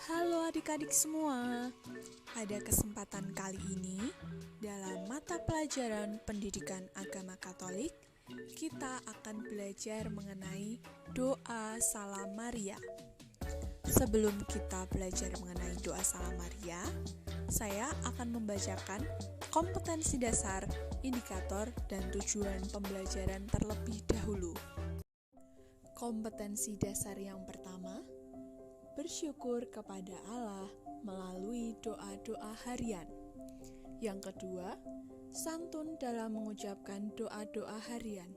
Halo adik-adik semua, pada kesempatan kali ini dalam mata pelajaran pendidikan agama Katolik kita akan belajar mengenai doa Salam Maria. Sebelum kita belajar mengenai doa Salam Maria, saya akan membacakan kompetensi dasar, indikator, dan tujuan pembelajaran terlebih dahulu. Kompetensi dasar yang pertama, bersyukur kepada Allah melalui doa-doa harian. Yang kedua, santun dalam mengucapkan doa-doa harian.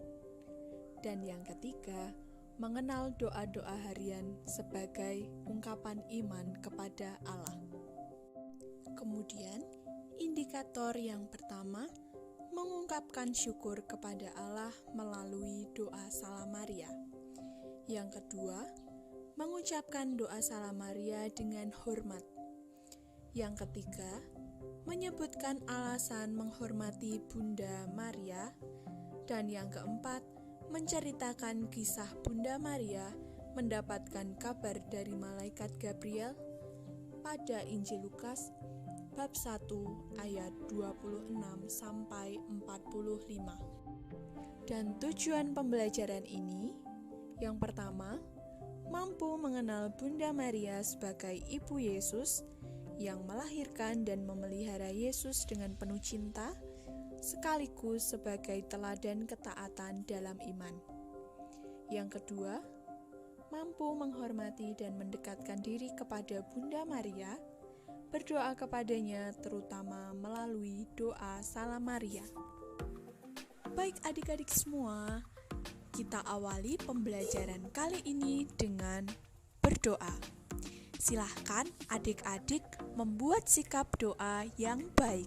Dan yang ketiga, mengenal doa-doa harian sebagai ungkapan iman kepada Allah. Kemudian, indikator yang pertama, mengungkapkan syukur kepada Allah melalui doa Salam Maria. Yang kedua, mengucapkan doa Salam Maria dengan hormat. Yang ketiga, menyebutkan alasan menghormati Bunda Maria. Dan yang keempat, menceritakan kisah Bunda Maria mendapatkan kabar dari malaikat Gabriel pada Injil Lukas bab 1 ayat 26 sampai 45. Dan tujuan pembelajaran ini, yang pertama, mampu mengenal Bunda Maria sebagai Ibu Yesus yang melahirkan dan memelihara Yesus dengan penuh cinta, sekaligus sebagai teladan ketaatan dalam iman. Yang kedua, mampu menghormati dan mendekatkan diri kepada Bunda Maria, berdoa kepadanya terutama melalui doa Salam Maria. Baik adik-adik semua, kita awali pembelajaran kali ini dengan berdoa. Silahkan adik-adik membuat sikap doa yang baik.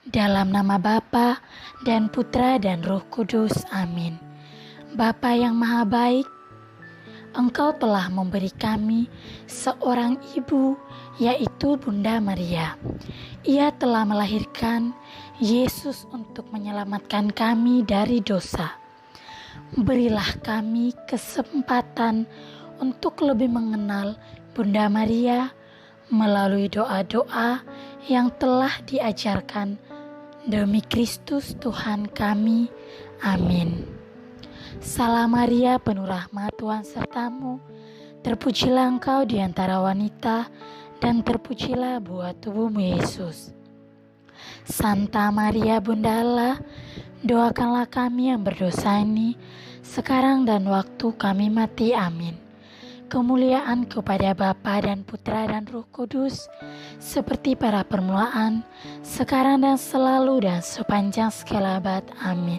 Dalam nama Bapa dan Putra dan Roh Kudus, amin. Bapa yang maha baik, Engkau telah memberi kami seorang ibu, yaitu Bunda Maria. Ia telah melahirkan Yesus untuk menyelamatkan kami dari dosa. Berilah kami kesempatan untuk lebih mengenal Bunda Maria melalui doa-doa yang telah diajarkan demi Kristus Tuhan kami. Amin. Salam Maria, penuh rahmat, Tuhan sertamu. Terpujilah engkau di antara wanita, dan terpujilah buah tubuhmu Yesus. Santa Maria Bunda Allah, doakanlah kami yang berdosa ini, sekarang dan waktu kami mati. Amin. Kemuliaan kepada Bapa dan Putra dan Roh Kudus, seperti pada permulaan, sekarang dan selalu dan sepanjang segala abad. Amin.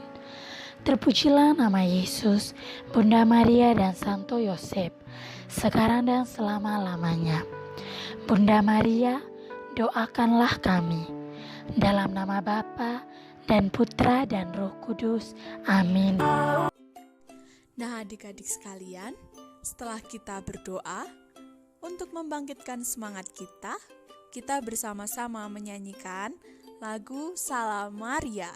Terpujilah nama Yesus, Bunda Maria dan Santo Yosef, sekarang dan selama-lamanya. Bunda Maria, doakanlah kami. Dalam nama Bapa dan Putra dan Roh Kudus. Amin. Nah adik-adik sekalian, setelah kita berdoa, untuk membangkitkan semangat kita bersama-sama menyanyikan lagu Salam Maria.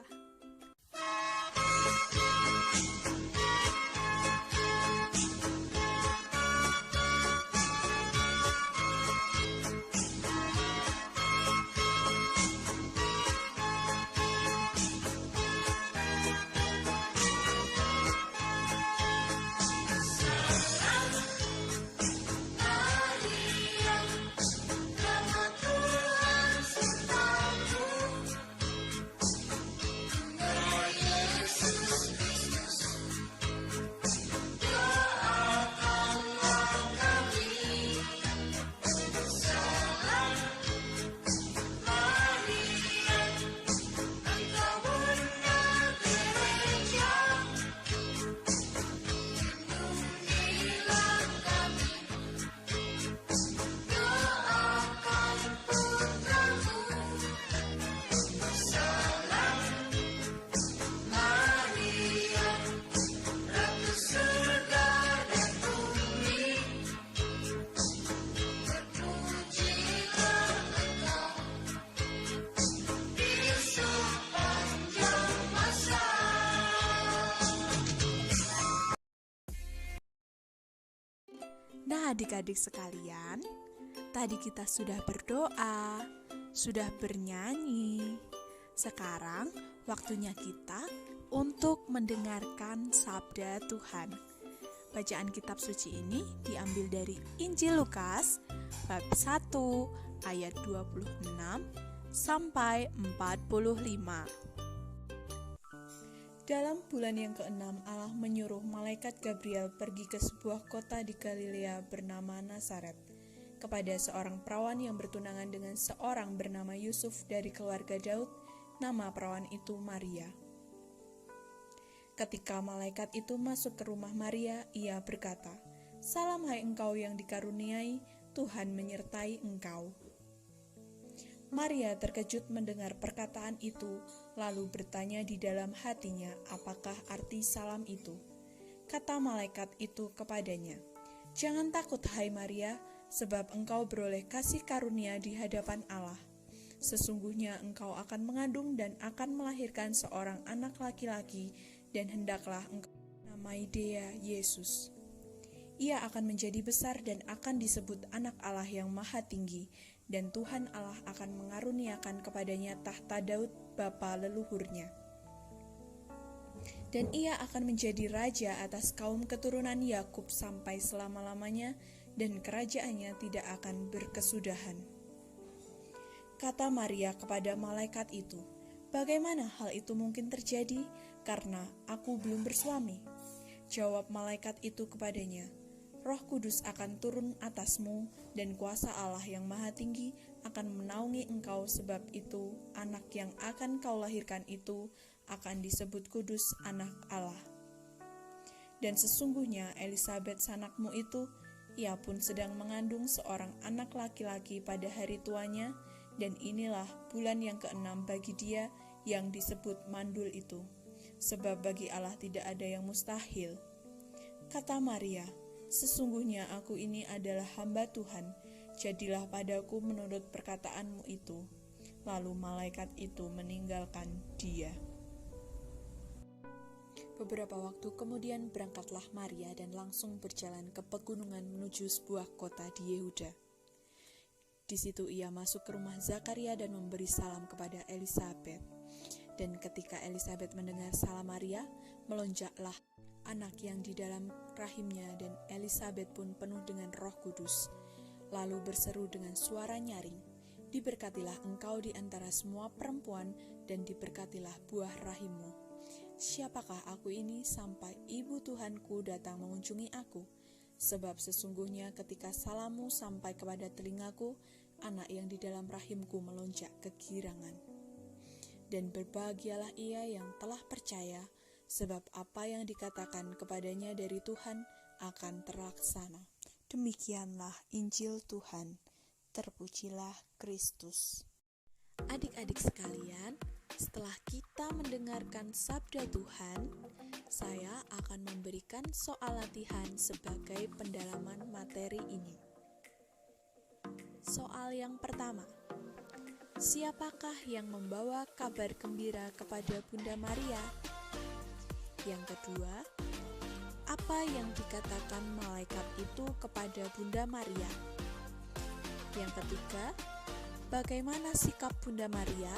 Nah, adik-adik sekalian, Tadi kita sudah berdoa, sudah bernyanyi. Sekarang waktunya kita untuk mendengarkan sabda Tuhan. Bacaan kitab suci ini diambil dari Injil Lukas bab 1 ayat 26 sampai 45. Dalam bulan yang ke-6, Allah menyuruh malaikat Gabriel pergi ke sebuah kota di Galilea bernama Nazaret, kepada seorang perawan yang bertunangan dengan seorang bernama Yusuf dari keluarga Daud. Nama perawan itu Maria. Ketika malaikat itu masuk ke rumah Maria, ia berkata, "Salam hai engkau yang dikaruniai, Tuhan menyertai engkau." Maria terkejut mendengar perkataan itu, lalu bertanya di dalam hatinya apakah arti salam itu. Kata malaikat itu kepadanya, "Jangan takut hai Maria, sebab engkau beroleh kasih karunia di hadapan Allah. Sesungguhnya engkau akan mengandung dan akan melahirkan seorang anak laki-laki, dan hendaklah engkau namai dia Yesus. Ia akan menjadi besar dan akan disebut anak Allah yang maha tinggi, dan Tuhan Allah akan mengaruniakan kepadanya tahta Daud bapa leluhurnya. Dan ia akan menjadi raja atas kaum keturunan Yakub sampai selama-lamanya, dan kerajaannya tidak akan berkesudahan." Kata Maria kepada malaikat itu, "Bagaimana hal itu mungkin terjadi, karena aku belum bersuami?" Jawab malaikat itu kepadanya, "Roh Kudus akan turun atasmu, dan kuasa Allah yang maha tinggi akan menaungi engkau, sebab itu anak yang akan kau lahirkan itu akan disebut kudus, anak Allah. Dan sesungguhnya Elisabet sanakmu itu, ia pun sedang mengandung seorang anak laki-laki pada hari tuanya, dan inilah bulan yang ke-6 bagi dia yang disebut mandul itu, sebab bagi Allah tidak ada yang mustahil." Kata Maria, "Sesungguhnya aku ini adalah hamba Tuhan, jadilah padaku menurut perkataanmu itu." Lalu malaikat itu meninggalkan dia. Beberapa waktu kemudian berangkatlah Maria dan langsung berjalan ke pegunungan menuju sebuah kota di Yehuda. Di situ ia masuk ke rumah Zakaria dan memberi salam kepada Elisabet. Dan ketika Elisabet mendengar salam Maria, melonjaklah anak yang di dalam rahimnya, dan Elisabet pun penuh dengan Roh Kudus. Lalu berseru dengan suara nyaring, "Diberkatilah engkau di antara semua perempuan, dan diberkatilah buah rahimmu. Siapakah aku ini sampai ibu Tuhanku datang mengunjungi aku? Sebab sesungguhnya ketika salammu sampai kepada telingaku, anak yang di dalam rahimku melonjak kegirangan. Dan berbahagialah ia yang telah percaya, sebab apa yang dikatakan kepadanya dari Tuhan akan terlaksana." Demikianlah Injil Tuhan. Terpujilah Kristus. Adik-adik sekalian, setelah kita mendengarkan sabda Tuhan, saya akan memberikan soal latihan sebagai pendalaman materi ini. Soal yang pertama, siapakah yang membawa kabar gembira kepada Bunda Maria? Yang kedua, apa yang dikatakan malaikat itu kepada Bunda Maria? Yang ketiga, bagaimana sikap Bunda Maria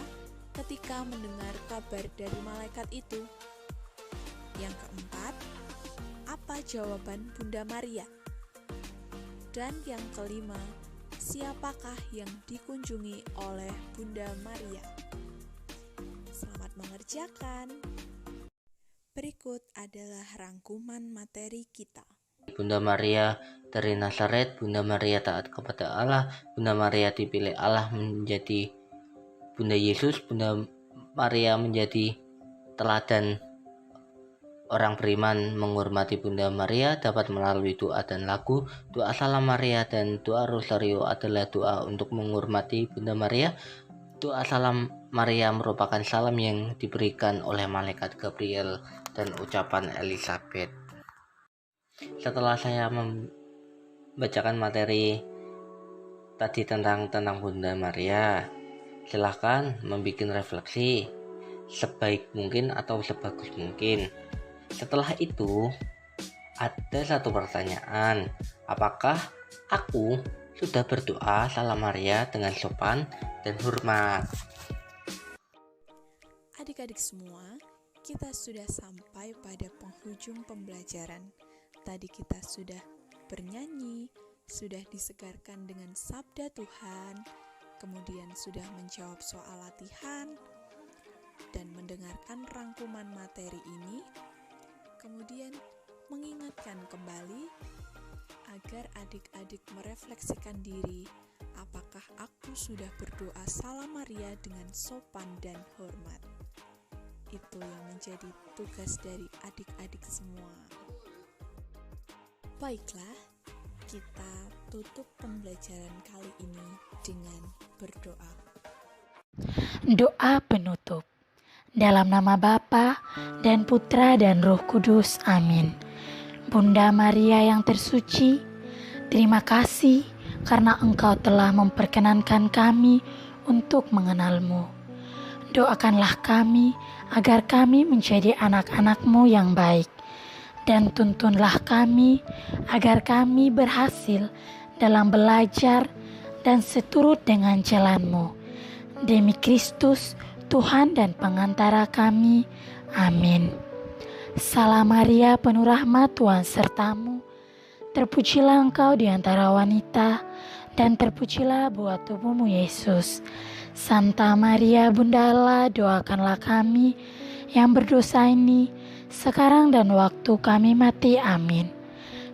ketika mendengar kabar dari malaikat itu? Yang keempat, apa jawaban Bunda Maria? Dan yang kelima, siapakah yang dikunjungi oleh Bunda Maria? Selamat mengerjakan. Berikut adalah rangkuman materi kita. Bunda Maria dari Nazaret, Bunda Maria taat kepada Allah, Bunda Maria dipilih Allah menjadi Bunda Yesus, Bunda Maria menjadi teladan orang beriman menghormati Bunda Maria dapat melalui doa dan lagu. Doa Salam Maria dan doa Rosario adalah doa untuk menghormati Bunda Maria. Doa Salam Maria merupakan salam yang diberikan oleh malaikat Gabriel dan ucapan Elisabet. Setelah saya membacakan materi tadi tentang Bunda Maria, silahkan membuat refleksi sebaik mungkin atau sebagus mungkin. Setelah itu, ada satu pertanyaan, apakah aku sudah berdoa Salam Maria dengan sopan dan hormat. Adik-adik semua, kita sudah sampai pada penghujung pembelajaran. Tadi kita sudah bernyanyi, sudah disegarkan dengan sabda Tuhan, kemudian sudah menjawab soal latihan, dan mendengarkan rangkuman materi ini, kemudian mengingatkan kembali agar adik-adik merefleksikan diri, apakah aku sudah berdoa Salam Maria dengan sopan dan hormat. Itu yang menjadi tugas dari adik-adik semua. Baiklah, kita tutup pembelajaran kali ini dengan berdoa. Doa penutup. Dalam nama Bapa dan Putra dan Roh Kudus. Amin. Bunda Maria yang tersuci, terima kasih karena Engkau telah memperkenankan kami untuk mengenal-Mu. Doakanlah kami agar kami menjadi anak-anak-Mu yang baik, dan tuntunlah kami agar kami berhasil dalam belajar dan seturut dengan jalan-Mu. Demi Kristus, Tuhan dan pengantara kami. Amin. Salam Maria, penuh rahmat, Tuhan sertamu. Terpujilah engkau di antara wanita, dan terpujilah buah tubuhmu Yesus. Santa Maria, Bunda Allah, doakanlah kami yang berdosa ini, sekarang dan waktu kami mati. Amin.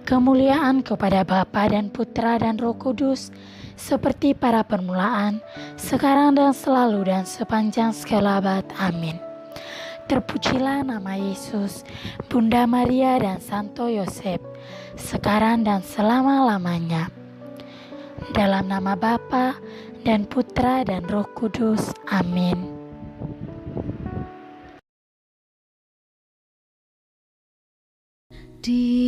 Kemuliaan kepada Bapa dan Putra dan Roh Kudus, seperti pada permulaan, sekarang dan selalu dan sepanjang segala abad. Amin. Terpujilah nama Yesus, Bunda Maria dan Santo Yosef, sekarang dan selama-lamanya. Dalam nama Bapa dan Putra dan Roh Kudus. Amin. Di